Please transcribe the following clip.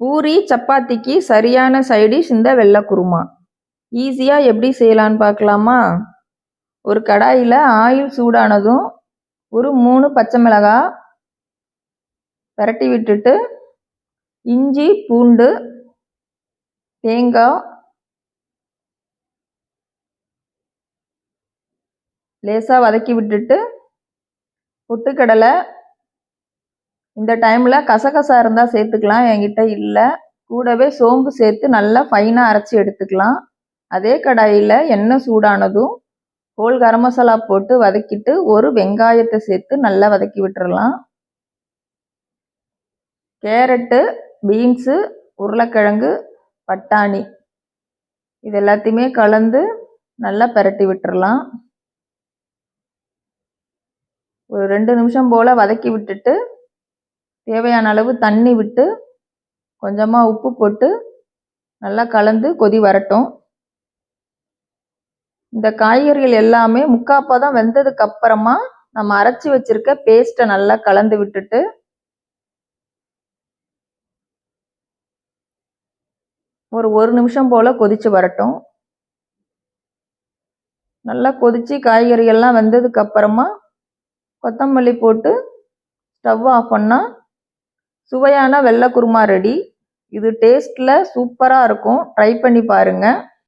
பூரி சப்பாத்திக்கு சரியான சைடிஷ் இந்த வெள்ளை குருமா. ஈஸியாக எப்படி செய்யலான்னு பார்க்கலாமா? ஒரு கடாயில் ஆயில் சூடானதும் ஒரு 3 பச்சை மிளகாய் பிரட்டி விட்டுட்டு இஞ்சி பூண்டு தேங்காய் லேசாக வதக்கி விட்டுட்டு பொட்டுக்கடலை, இந்த டைமில் கசகசா இருந்தால் சேர்த்துக்கலாம், என்கிட்ட இல்லை. கூடவே சோம்பு சேர்த்து நல்லா ஃபைனாக அரைச்சி எடுத்துக்கலாம். அதே கடாயில் எண்ணெய் சூடானதும் ஹோல் கரம் மசாலா போட்டு வதக்கிட்டு ஒரு வெங்காயத்தை சேர்த்து நல்லா வதக்கி விட்டுறலாம். கேரட்டு, பீன்ஸு, உருளைக்கிழங்கு, பட்டாணி இது எல்லாத்தையுமே கலந்து நல்லா பிரட்டி விட்டுறலாம். ஒரு 2 நிமிஷம் போல் வதக்கி விட்டுட்டு தேவையான அளவு தண்ணி விட்டு கொஞ்சமாக உப்பு போட்டு நல்லா கலந்து கொதி வரட்டும். இந்த காய்கறிகள் எல்லாமே முக்காப்பதம் வெந்ததுக்கு அப்புறமா நம்ம அரைச்சி வச்சிருக்க பேஸ்ட்டை நல்லா கலந்து விட்டுட்டு ஒரு நிமிஷம் போல் கொதிச்சு வரட்டும். நல்லா கொதிச்சு காய்கறிகள்லாம் வெந்ததுக்கு அப்புறமா கொத்தமல்லி போட்டு ஸ்டவ் ஆஃப் பண்ணால் சுவையான வெள்ளை குருமா ரெடி. இது டேஸ்ட்டில் சூப்பராக இருக்கும். ட்ரை பண்ணி பாருங்கள்.